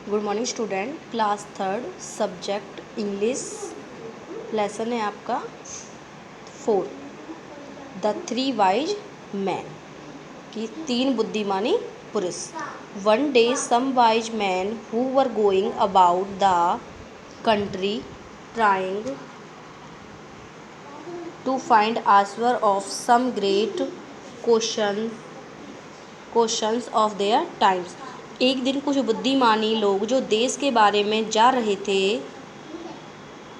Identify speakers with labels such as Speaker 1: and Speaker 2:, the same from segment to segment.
Speaker 1: Good morning student, class third, subject English. Lesson है आपका 4, the 3 wise man, कि 3 बुद्धिमानी पुरुष। One day some wise men who were going about the country trying to find answer of some great questions of their times. एक दिन कुछ बुद्धिमानी लोग जो देश के बारे में जा रहे थे,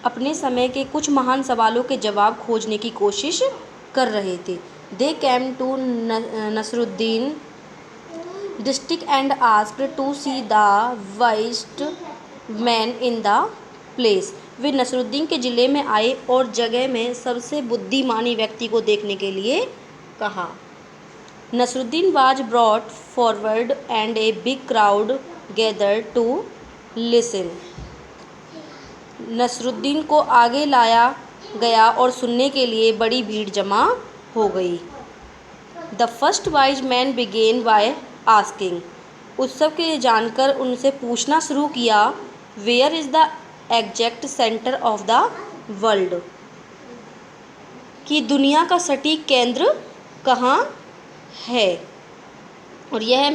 Speaker 1: अपने समय के कुछ महान सवालों के जवाब खोजने की कोशिश कर रहे थे। They came to Nasruddin district and asked to see the wisest man in the place. वे नसरुद्दीन के ज़िले में आए और जगह में सबसे बुद्धिमानी व्यक्ति को देखने के लिए कहा। Nasruddin was brought forward and a big crowd gathered to listen. Nasruddin को आगे लाया गया और सुनने के लिए बड़ी भीड़ जमा हो गई। The first wise man began by asking. उत्सव के जानकर उनसे पूछना शुरू किया, Where is the exact center of the world? कि दुनिया का सटीक केंद्र कहाँ है। और यह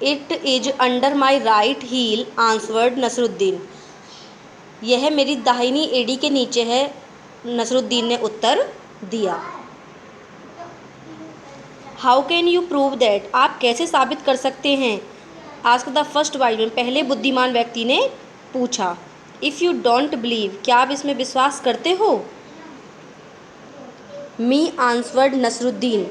Speaker 1: it is under my right heel answered Nasruddin, यह मेरी दाहिनी एड़ी के नीचे है, नसरुद्दीन ने उत्तर दिया। How can you prove that, आप कैसे साबित कर सकते हैं। Ask the first wise man, पहले बुद्धिमान व्यक्ति ने पूछा। इफ़ यू डोंट बिलीव, क्या आप इसमें विश्वास करते हो। मी आंसवर्ड नसरुद्दीन,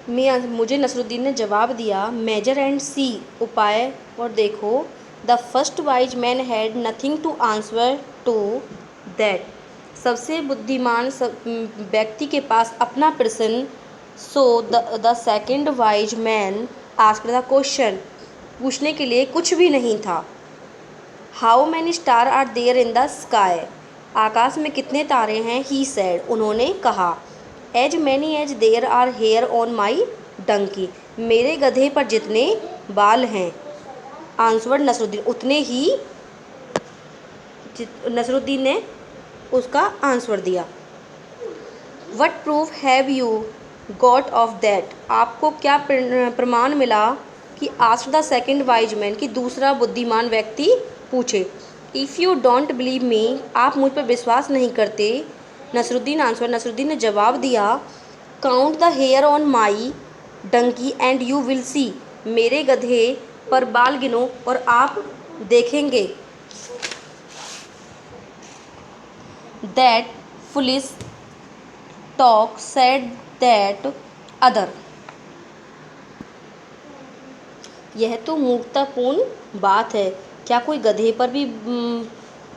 Speaker 1: मुझे नसरुद्दीन ने जवाब दिया। मेजर एंड सी, उपाय और देखो। The first wise man had nothing to answer to that, सबसे बुद्धिमान व्यक्ति के पास अपना प्रश्न। So the second wise man asked the question, पूछने के लिए कुछ भी नहीं था। How many star are there in the sky, आकाश में कितने तारे हैं। ही सेड, उन्होंने कहा। As many as there are hair on my donkey, मेरे गधे पर जितने बाल हैं। आंसवर्ड नसरुद्दीन, उतने ही नसरुद्दीन ने उसका आंसर दिया। What proof have you got off that, आपको क्या प्रमाण मिला कि। Asked the second wise man, कि दूसरा बुद्धिमान व्यक्ति पूछे। If you don't believe me, आप मुझ पर विश्वास नहीं करते। नसरुद्दीन आंसर, नसरुद्दीन ने जवाब दिया। Count the hair on my donkey and you will see, मेरे गधे पर बाल गिनो और आप देखेंगे। That foolish talk said that other, यह तो मूर्खतापूर्ण बात है, क्या कोई गधे पर भी।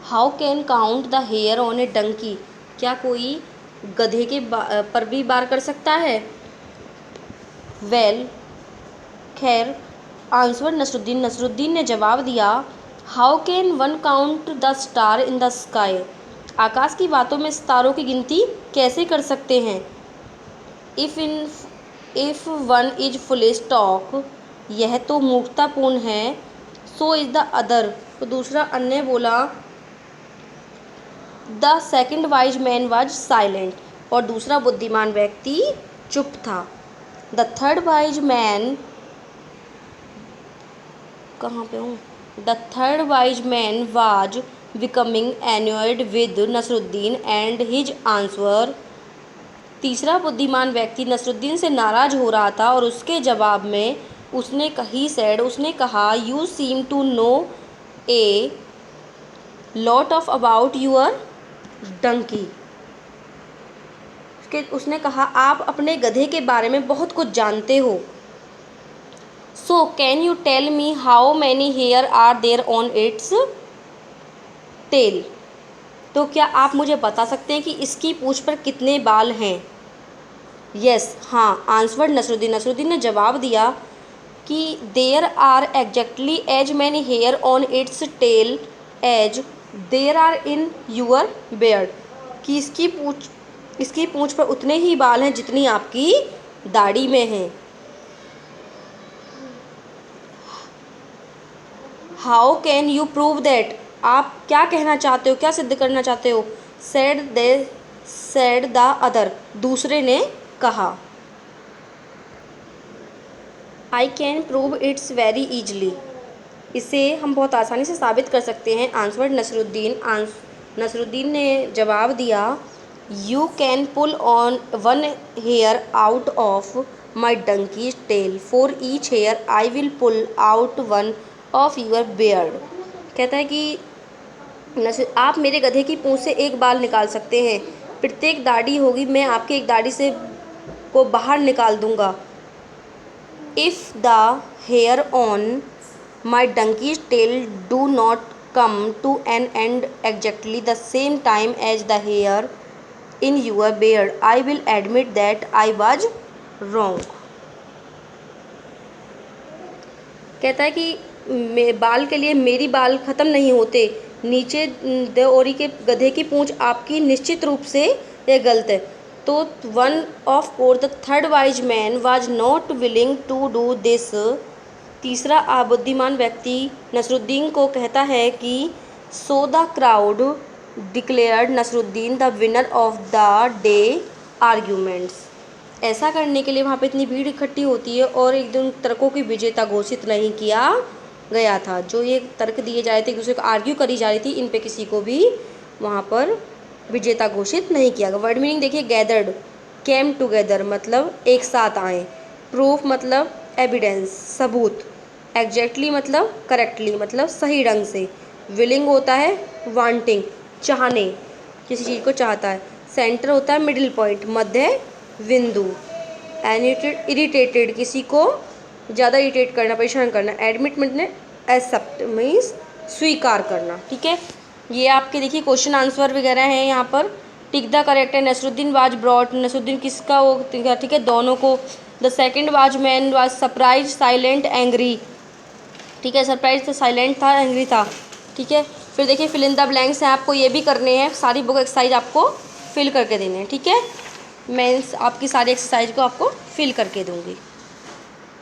Speaker 1: How can count the hair on a donkey, क्या कोई गधे के पर भी बार कर सकता है। वेल खैर, आंसर नसरुद्दीन, नसरुद्दीन ने जवाब दिया। How can one count the star in the sky, आकाश की बातों में सितारों की गिनती कैसे कर सकते हैं। If one is foolish talk, यह तो मूर्खतापूर्ण है। सो इज़ द अदर, तो दूसरा अन्य बोला। The second wise man was silent, और दूसरा बुद्धिमान व्यक्ति चुप था। द थर्ड वाइज मैन, कहाँ पे हूँ। The third wise man was becoming annoyed with Nasruddin and his answer, तीसरा बुद्धिमान व्यक्ति नसरुद्दीन से नाराज हो रहा था और उसके जवाब में उसने उसने कहा। You seem to know a lot of about your donkey, उसने कहा आप अपने गधे के बारे में बहुत कुछ जानते हो। So can you tell me how many hair are there on its tail, तो क्या आप मुझे बता सकते हैं कि इसकी पूंछ पर कितने बाल हैं। यस, हाँ, आंसवर्ड नसरुद्दीन, नसरुद्दीन ने जवाब दिया कि there are exactly as many hair on its tail as there are in your beard, कि इसकी पूंछ पर उतने ही बाल हैं जितनी आपकी दाढ़ी में हैं। How can you prove that, आप क्या कहना चाहते हो, क्या सिद्ध करना चाहते हो। सेड द अदर, दूसरे ने कहा। I can prove it's very easily, इसे हम बहुत आसानी से साबित कर सकते हैं। आंसवर्ड नसरुद्दीन ने जवाब दिया। You can pull on one hair out of my donkey tail, for each hair I will pull out one of your beard. कहता है कि आप मेरे गधे की पूंछ से एक बाल निकाल सकते हैं, प्रत्येक दाढ़ी होगी मैं आपके एक दाढ़ी से को बाहर निकाल दूंगा। If the hair on my donkey's tail do not come to an end exactly the same time as the hair in your beard, I will admit that I was wrong. कहता है कि बाल के लिए मेरी बाल ख़त्म नहीं होते, नीचे देओरी के गधे की पूंछ आपकी निश्चित रूप से यह गलत है। तो one of course the third wise man was not willing to do this. तीसरा बुद्धिमान व्यक्ति नसरुद्दीन को कहता है कि so the crowd declared Nasruddin the winner of the day arguments. ऐसा करने के लिए वहाँ पे इतनी भीड़ इकट्ठी होती है और एकदम तर्कों की विजेता घोषित नहीं किया गया था। जो ये तर्क दिए जा रहे थे, एक दूसरे को आर्ग्यू करी जा रही थी, इन पे किसी को भी वहाँ पर विजेता घोषित नहीं किया गया। वर्ड मीनिंग देखिए, गैदर्ड, केम टुगेदर मतलब एक साथ आए, प्रूफ मतलब एविडेंस सबूत, एग्जैक्टली मतलब करेक्टली मतलब सही ढंग से, विलिंग होता है वांटिंग चाहने, किसी चीज़ को चाहता है, सेंटर होता है मिडिल पॉइंट मध्य बिंदु, इरिटेटेड किसी को ज़्यादा इरिटेट करना परेशान करना, एडमिट मतलब एक्सेप्ट मीन्स स्वीकार करना। ठीक है, ये आपके देखिए क्वेश्चन आंसर वगैरह हैं यहाँ पर। टिक द करेक्ट है, नसरुद्दीन वाज ब्रॉट, नसरुद्दीन किसका वो, ठीक है दोनों को। The second was man was surprise silent angry, ठीक है सरप्राइज तो साइलेंट था एंग्री था। ठीक है, फिर देखिए फिल इन द ब्लैंक्स हैं, आपको ये भी करने हैं, सारी बुक एक्सरसाइज आपको फिल करके देने हैं। ठीक है, मैं आपकी सारी एक्सरसाइज को आपको फिल करके दूँगी।